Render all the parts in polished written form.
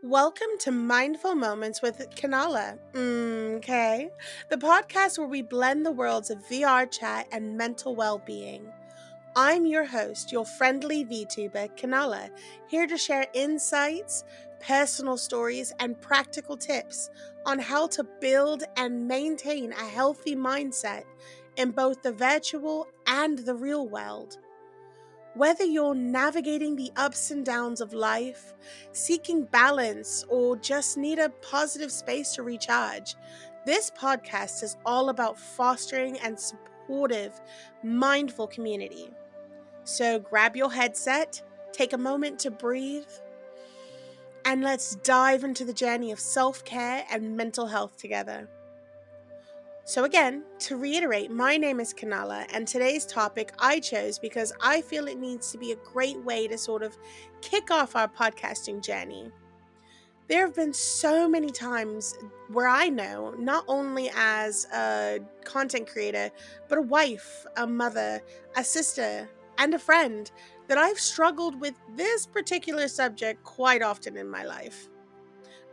Welcome to Mindful Moments with Kenala. Okay. The podcast where we blend the worlds of VR chat and mental well being. I'm your host, your friendly VTuber Kenala, here to share insights, personal stories, and practical tips on how to build and maintain a healthy mindset in both the virtual and the real world. Whether you're navigating the ups and downs of life, seeking balance, or just need a positive space to recharge, this podcast is all about fostering and supportive, mindful community. So grab your headset, take a moment to breathe, and let's dive into the journey of self-care and mental health together. So again, to reiterate, my name is Kenala, and today's topic I chose because I feel it needs to be a great way to sort of kick off our podcasting journey. There have been so many times where I know, not only as a content creator, but a wife, a mother, a sister, and a friend, that I've struggled with this particular subject quite often in my life.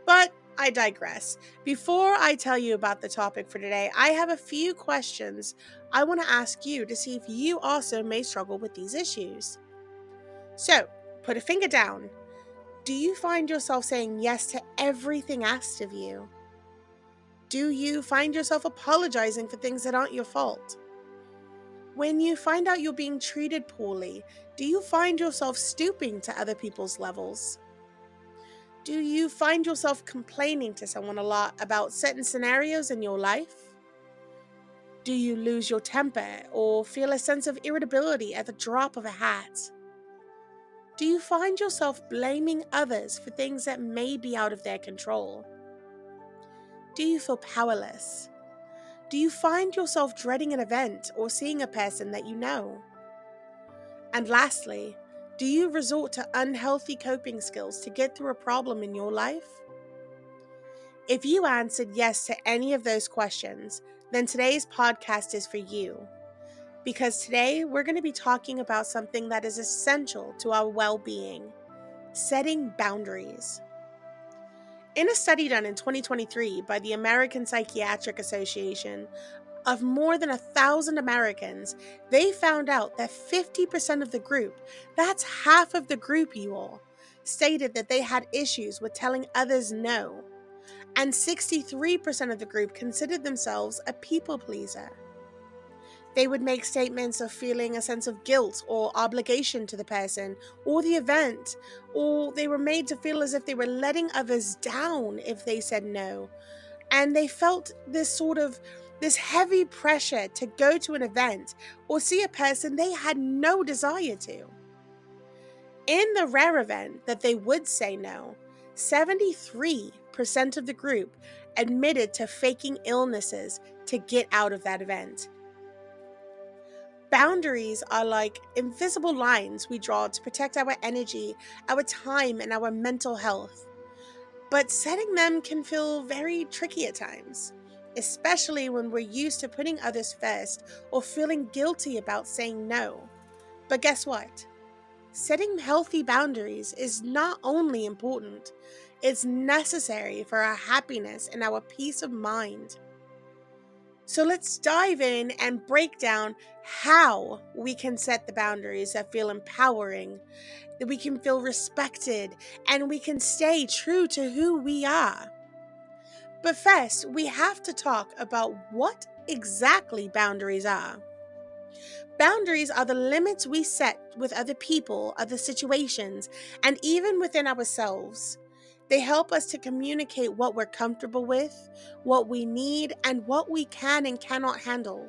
But I digress. Before I tell you about the topic for today, I have a few questions I want to ask you to see if you also may struggle with these issues. So, put a finger down. Do you find yourself saying yes to everything asked of you? Do you find yourself apologizing for things that aren't your fault? When you find out you're being treated poorly, do you find yourself stooping to other people's levels? Do you find yourself complaining to someone a lot about certain scenarios in your life? Do you lose your temper or feel a sense of irritability at the drop of a hat? Do you find yourself blaming others for things that may be out of their control? Do you feel powerless? Do you find yourself dreading an event or seeing a person that you know? And lastly, do you resort to unhealthy coping skills to get through a problem in your life? If you answered yes to any of those questions, then today's podcast is for you. Because today we're going to be talking about something that is essential to our well-being: setting boundaries. In a study done in 2023 by the American Psychiatric Association of more than 1,000 Americans, they found out that 50% of the group, that's half of the group, you all, stated that they had issues with telling others no. And 63% of the group considered themselves a people pleaser. They would make statements of feeling a sense of guilt or obligation to the person or the event, or they were made to feel as if they were letting others down if they said no. And they felt this heavy pressure to go to an event or see a person they had no desire to. In the rare event that they would say no, 73% of the group admitted to faking illnesses to get out of that event. Boundaries are like invisible lines we draw to protect our energy, our time, and our mental health. But setting them can feel very tricky at times, especially when we're used to putting others first or feeling guilty about saying no. But guess what? Setting healthy boundaries is not only important, it's necessary for our happiness and our peace of mind. So let's dive in and break down how we can set the boundaries that feel empowering, that we can feel respected, and we can stay true to who we are. But first, we have to talk about what exactly boundaries are. Boundaries are the limits we set with other people, other situations, and even within ourselves. They help us to communicate what we're comfortable with, what we need, and what we can and cannot handle.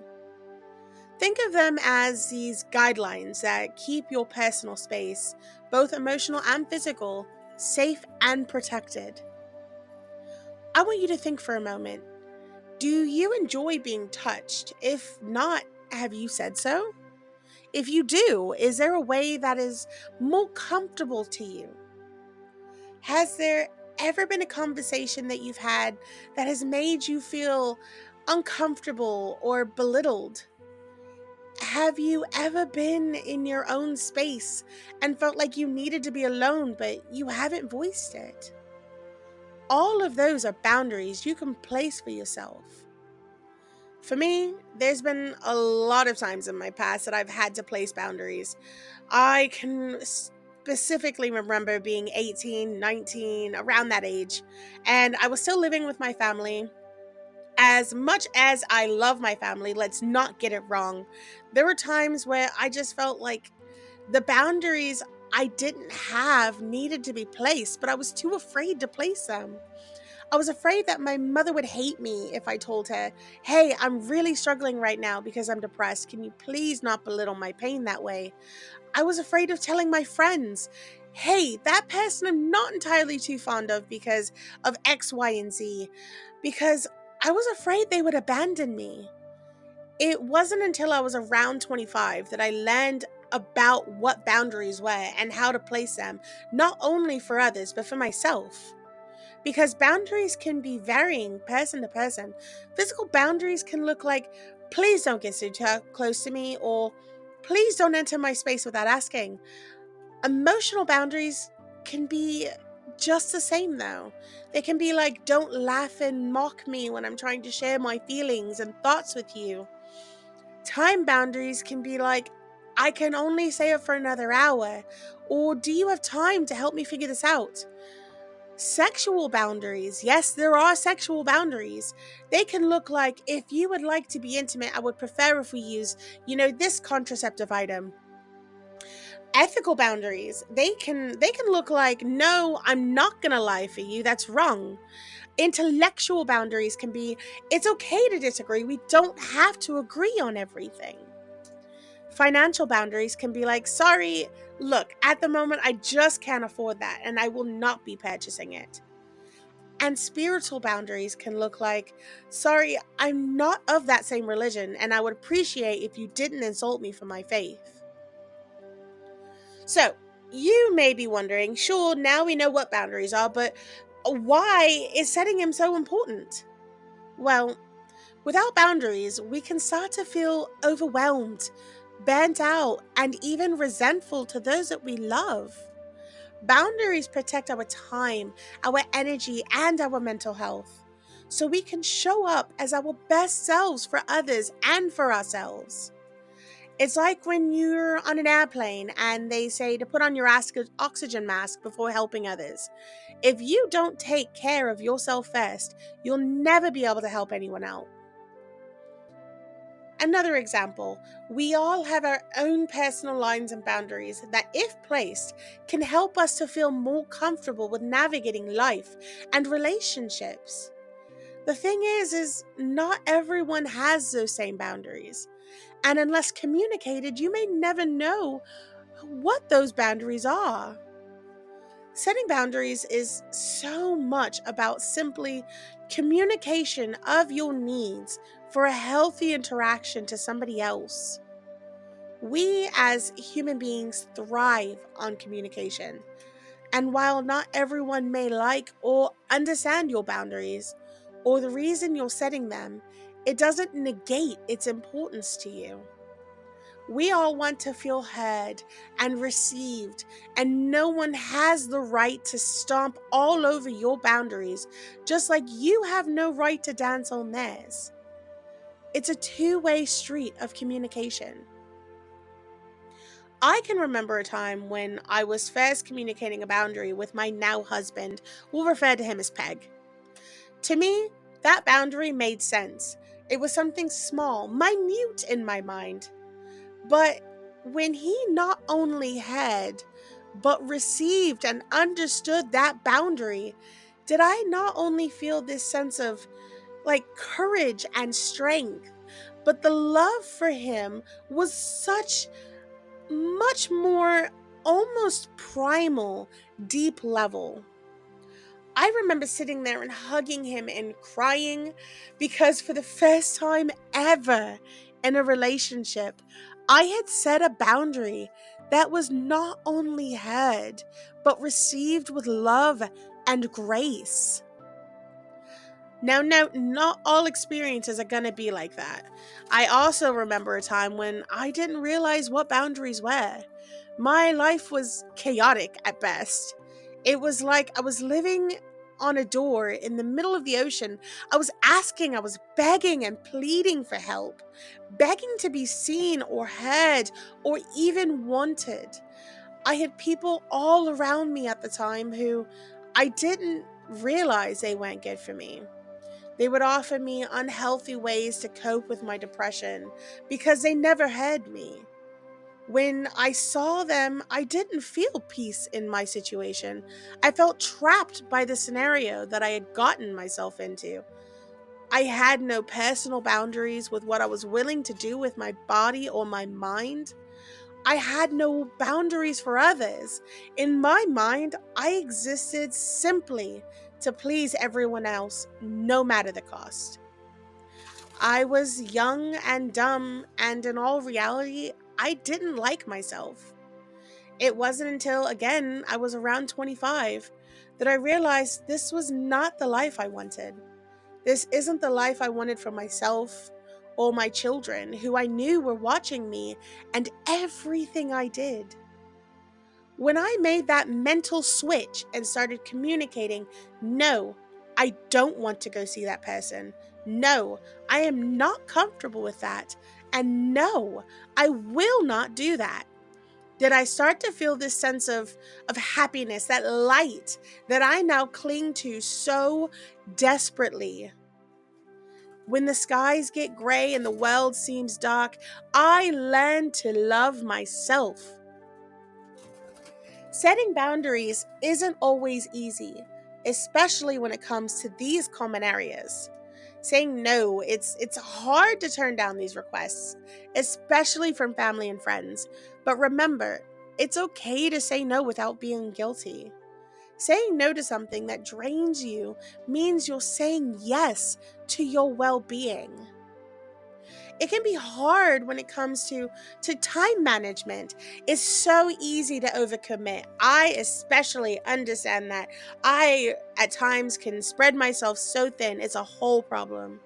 Think of them as these guidelines that keep your personal space, both emotional and physical, safe and protected. I want you to think for a moment. Do you enjoy being touched? If not, have you said so? If you do, is there a way that is more comfortable to you? Has there ever been a conversation that you've had that has made you feel uncomfortable or belittled? Have you ever been in your own space and felt like you needed to be alone, but you haven't voiced it? All of those are boundaries you can place for yourself. For me, there's been a lot of times in my past that I've had to place boundaries. I can specifically remember being 18, 19, around that age, and I was still living with my family. As much as I love my family, let's not get it wrong. There were times where I just felt like the boundaries I didn't have needed to be placed, but I was too afraid to place them. I was afraid that my mother would hate me if I told her, hey, I'm really struggling right now because I'm depressed. Can you please not belittle my pain that way? I was afraid of telling my friends, hey, that person I'm not entirely too fond of because of X, Y, and Z, because I was afraid they would abandon me. It wasn't until I was around 25 that I learned about what boundaries were and how to place them, not only for others, but for myself. Because boundaries can be varying person to person. Physical boundaries can look like, please don't get too close to me, or please don't enter my space without asking. Emotional boundaries can be just the same, though. They can be like, don't laugh and mock me when I'm trying to share my feelings and thoughts with you. Time boundaries can be like, I can only stay up for another hour, or do you have time to help me figure this out? Sexual boundaries. Yes, there are sexual boundaries. They can look like, if you would like to be intimate, I would prefer if we use, this contraceptive item. Ethical boundaries. They can look like, no, I'm not going to lie for you. That's wrong. Intellectual boundaries can be, it's okay to disagree. We don't have to agree on everything. Financial boundaries can be like, sorry, look, at the moment I just can't afford that and I will not be purchasing it. And spiritual boundaries can look like, sorry, I'm not of that same religion, and I would appreciate if you didn't insult me for my faith. So, you may be wondering, sure, now we know what boundaries are, but why is setting them so important? Well, without boundaries, we can start to feel overwhelmed, burnt out, and even resentful to those that we love. Boundaries protect our time, our energy, and our mental health, so we can show up as our best selves for others and for ourselves. It's like when you're on an airplane and they say to put on your oxygen mask before helping others. If you don't take care of yourself first, you'll never be able to help anyone out. Another example, we all have our own personal lines and boundaries that, if placed, can help us to feel more comfortable with navigating life and relationships. The thing is not everyone has those same boundaries. And unless communicated, you may never know what those boundaries are. Setting boundaries is so much about simply communication of your needs for a healthy interaction to somebody else. We as human beings thrive on communication. And while not everyone may like or understand your boundaries or the reason you're setting them, it doesn't negate its importance to you. We all want to feel heard and received, and no one has the right to stomp all over your boundaries, just like you have no right to dance on theirs. It's a two-way street of communication. I can remember a time when I was first communicating a boundary with my now husband. We'll refer to him as Peg. To me, that boundary made sense. It was something small, minute in my mind. But when he not only heard, but received and understood that boundary, did I not only feel this sense of courage and strength, but the love for him was such much more almost primal, deep level. I remember sitting there and hugging him and crying because for the first time ever in a relationship, I had set a boundary that was not only heard, but received with love and grace. Now, not all experiences are going to be like that. I also remember a time when I didn't realize what boundaries were. My life was chaotic at best. It was like I was living on a door in the middle of the ocean. I was asking, I was begging and pleading for help, begging to be seen or heard or even wanted. I had people all around me at the time who I didn't realize they weren't good for me. They would offer me unhealthy ways to cope with my depression because they never heard me. When I saw them, I didn't feel peace in my situation. I felt trapped by the scenario that I had gotten myself into. I had no personal boundaries with what I was willing to do with my body or my mind. I had no boundaries for others. In my mind, I existed simply to please everyone else, no matter the cost. I was young and dumb, and in all reality, I didn't like myself. It wasn't until, again, I was around 25 that I realized this was not the life I wanted. This isn't the life I wanted for myself or my children, who I knew were watching me and everything I did. When I made that mental switch and started communicating, no, I don't want to go see that person. No, I am not comfortable with that. And no, I will not do that. Did I start to feel this sense of happiness, that light that I now cling to so desperately? When the skies get gray and the world seems dark, I learn to love myself. Setting boundaries isn't always easy, especially when it comes to these common areas. Saying no, it's hard to turn down these requests, especially from family and friends. But remember, it's okay to say no without being guilty. Saying no to something that drains you means you're saying yes to your well-being. It can be hard when it comes to time management. It's so easy to overcommit. I especially understand that. I at times can spread myself so thin, it's a whole problem.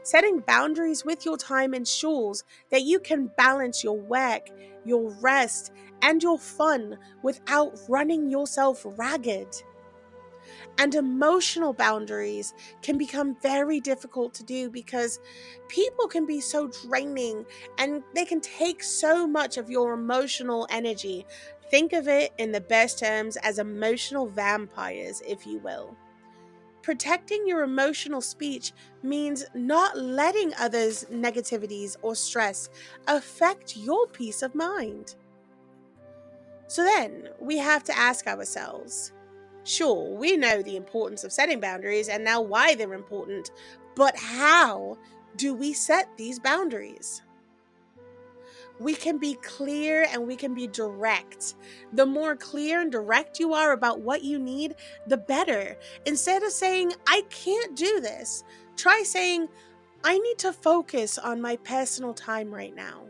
Setting boundaries with your time ensures that you can balance your work, your rest, and your fun without running yourself ragged. And emotional boundaries can become very difficult to do because people can be so draining and they can take so much of your emotional energy. Think of it in the best terms as emotional vampires, if you will. Protecting your emotional speech means not letting others' negativities or stress affect your peace of mind. So then we have to ask ourselves, sure, we know the importance of setting boundaries and now why they're important, but how do we set these boundaries? We can be clear and we can be direct. The more clear and direct you are about what you need, the better. Instead of saying, I can't do this, try saying, I need to focus on my personal time right now.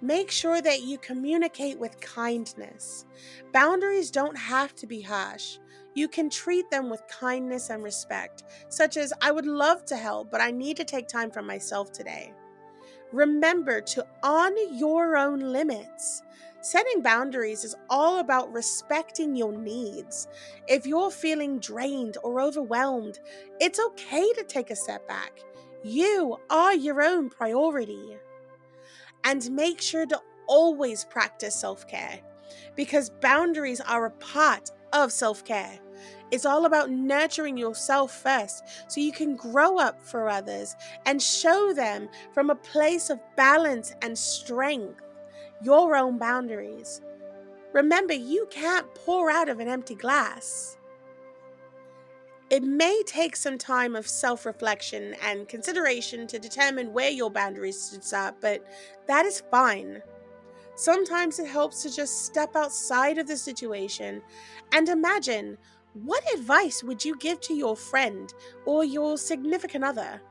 Make sure that you communicate with kindness. Boundaries don't have to be harsh. You can treat them with kindness and respect, such as, I would love to help, but I need to take time for myself today. Remember to honor your own limits. Setting boundaries is all about respecting your needs. If you're feeling drained or overwhelmed, it's okay to take a step back. You are your own priority. And make sure to always practice self-care because boundaries are a part of self-care. It's all about nurturing yourself first so you can grow up for others and show them from a place of balance and strength your own boundaries. Remember, you can't pour out of an empty glass. It may take some time of self-reflection and consideration to determine where your boundaries should start, but that is fine. Sometimes it helps to just step outside of the situation and imagine, what advice would you give to your friend or your significant other?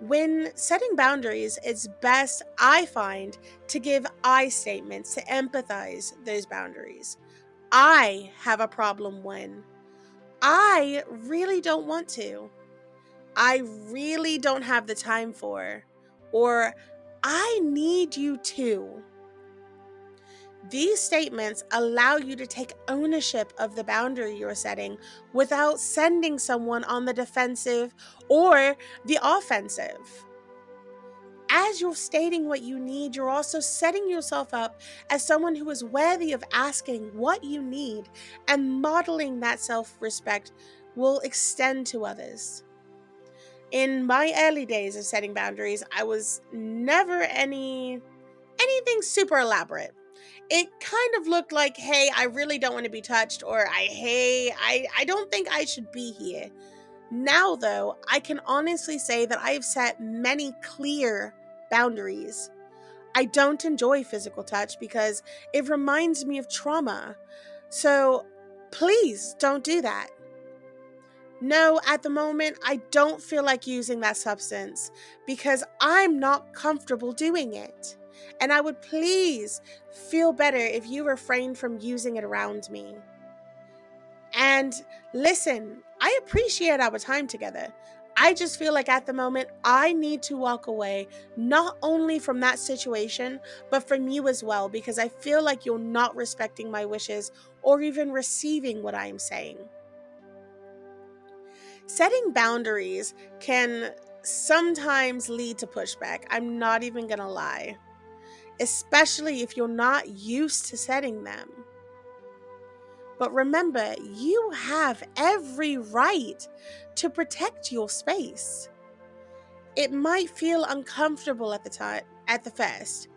When setting boundaries, it's best, I find, to give I statements to empathize those boundaries. I have a problem when I really don't want to. I really don't have the time for. Or I need you to. These statements allow you to take ownership of the boundary you're setting without sending someone on the defensive or the offensive. As you're stating what you need, you're also setting yourself up as someone who is worthy of asking what you need, and modeling that self-respect will extend to others. In my early days of setting boundaries, I was never anything super elaborate. It kind of looked like, hey, I really don't want to be touched, or I don't think I should be here. Now, though, I can honestly say that I have set many clear boundaries. I don't enjoy physical touch because it reminds me of trauma. So please don't do that. No, at the moment, I don't feel like using that substance because I'm not comfortable doing it. And I would please feel better if you refrained from using it around me. And listen, I appreciate our time together. I just feel like at the moment, I need to walk away, not only from that situation, but from you as well, because I feel like you're not respecting my wishes or even receiving what I am saying. Setting boundaries can sometimes lead to pushback. I'm not even gonna lie, especially if you're not used to setting them. But remember, you have every right to protect your space. It might feel uncomfortable at the first,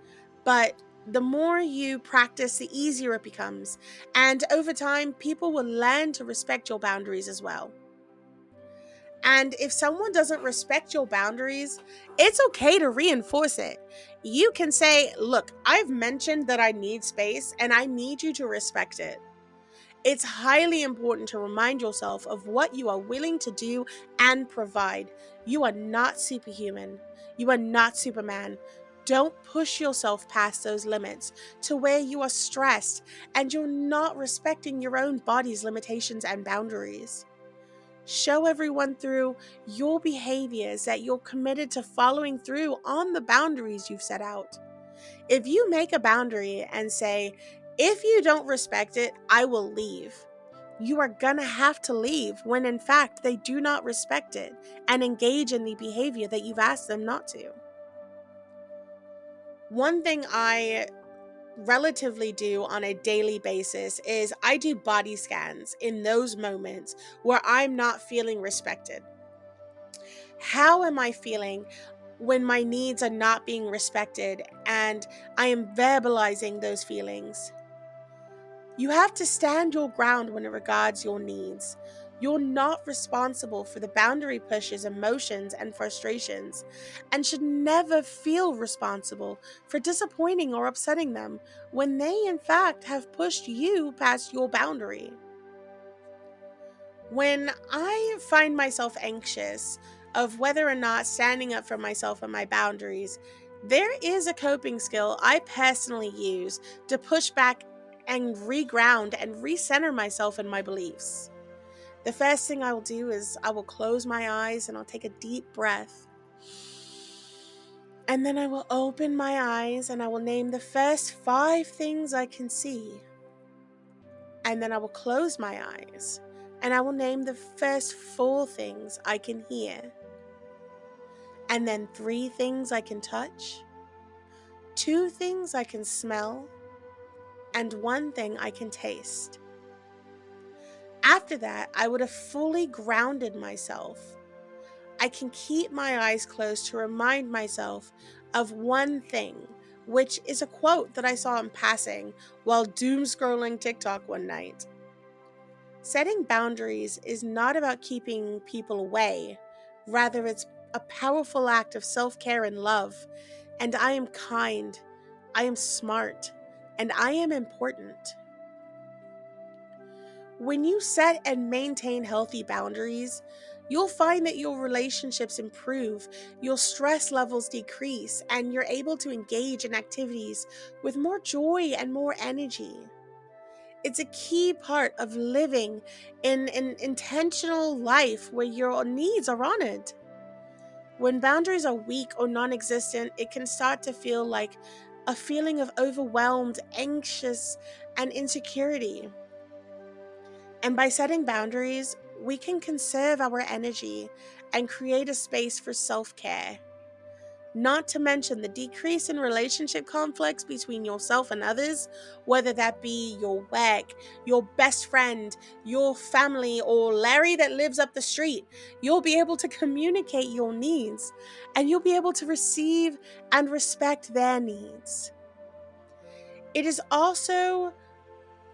but the more you practice, the easier it becomes. And over time, people will learn to respect your boundaries as well. And if someone doesn't respect your boundaries, it's okay to reinforce it. You can say, look, I've mentioned that I need space and I need you to respect it. It's highly important to remind yourself of what you are willing to do and provide. You are not superhuman. You are not Superman. Don't push yourself past those limits to where you are stressed and you're not respecting your own body's limitations and boundaries. Show everyone through your behaviors that you're committed to following through on the boundaries you've set out. If you make a boundary and say, if you don't respect it, I will leave, you are gonna have to leave when in fact they do not respect it and engage in the behavior that you've asked them not to. One thing I relatively do on a daily basis is I do body scans in those moments where I'm not feeling respected. How am I feeling when my needs are not being respected and I am verbalizing those feelings? You have to stand your ground when it regards your needs. You're not responsible for the boundary pushes, emotions, and frustrations, and should never feel responsible for disappointing or upsetting them when they, in fact, have pushed you past your boundary. When I find myself anxious of whether or not standing up for myself and my boundaries, there is a coping skill I personally use to push back and reground and recenter myself in my beliefs. The first thing I will do is I will close my eyes and I'll take a deep breath. And then I will open my eyes and I will name the first 5 things I can see. And then I will close my eyes and I will name the first 4 things I can hear. And then 3 things I can touch, 2 things I can smell, and 1 thing I can taste. After that, I would have fully grounded myself. I can keep my eyes closed to remind myself of one thing, which is a quote that I saw in passing while doom scrolling TikTok one night. Setting boundaries is not about keeping people away. Rather, it's a powerful act of self-care and love. And I am kind, I am smart, and I am important. When you set and maintain healthy boundaries, you'll find that your relationships improve, your stress levels decrease, and you're able to engage in activities with more joy and more energy. It's a key part of living in an intentional life where your needs are honored. When boundaries are weak or non existent, it can start to feel like a feeling of overwhelmed, anxious, and insecurity. And by setting boundaries, we can conserve our energy and create a space for self-care. Not to mention the decrease in relationship conflicts between yourself and others, whether that be your work, your best friend, your family, or Larry that lives up the street. You'll be able to communicate your needs, and you'll be able to receive and respect their needs. It is also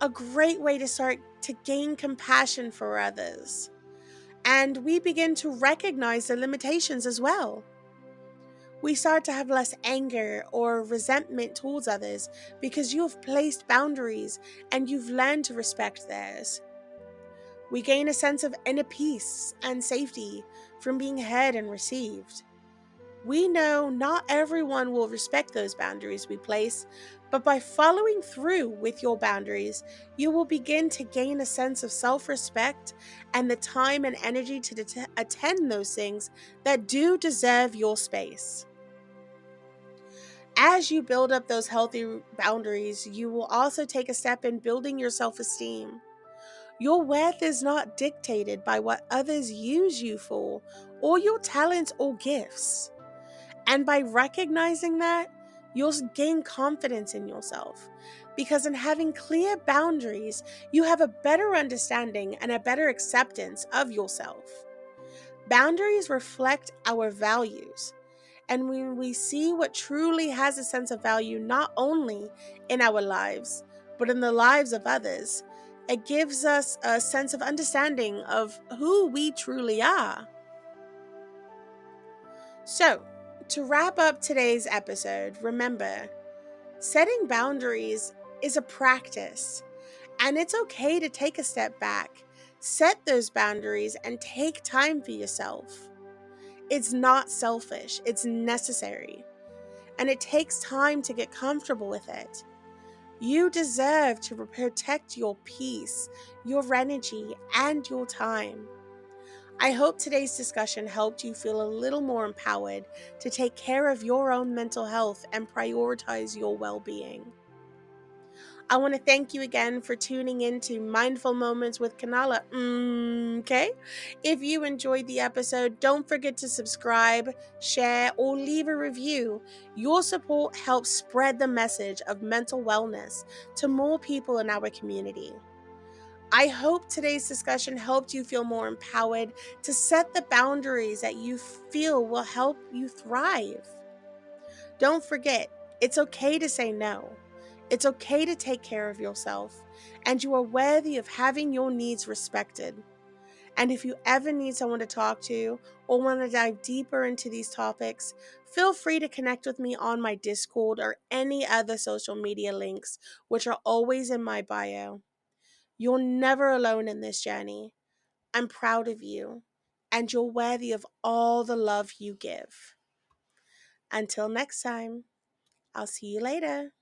a great way to start to gain compassion for others. And we begin to recognize the limitations as well. We start to have less anger or resentment towards others because you've placed boundaries and you've learned to respect theirs. We gain a sense of inner peace and safety from being heard and received. We know not everyone will respect those boundaries we place, but by following through with your boundaries, you will begin to gain a sense of self-respect and the time and energy to attend those things that do deserve your space. As you build up those healthy boundaries, you will also take a step in building your self-esteem. Your worth is not dictated by what others use you for, or your talents or gifts. And by recognizing that, you'll gain confidence in yourself. Because in having clear boundaries, you have a better understanding and a better acceptance of yourself. Boundaries reflect our values. And when we see what truly has a sense of value not only in our lives, but in the lives of others, it gives us a sense of understanding of who we truly are. So, to wrap up today's episode, remember, setting boundaries is a practice, and it's okay to take a step back, set those boundaries, and take time for yourself. It's not selfish, it's necessary. And it takes time to get comfortable with it. You deserve to protect your peace, your energy, and your time. I hope today's discussion helped you feel a little more empowered to take care of your own mental health and prioritize your well-being. I want to thank you again for tuning in to Mindful Moments with Kenala. Okay? If you enjoyed the episode, don't forget to subscribe, share, or leave a review. Your support helps spread the message of mental wellness to more people in our community. I hope today's discussion helped you feel more empowered to set the boundaries that you feel will help you thrive. Don't forget, it's okay to say no. It's okay to take care of yourself, and you are worthy of having your needs respected. And if you ever need someone to talk to or want to dive deeper into these topics, feel free to connect with me on my Discord or any other social media links, which are always in my bio. You're never alone in this journey. I'm proud of you, and you're worthy of all the love you give. Until next time, I'll see you later.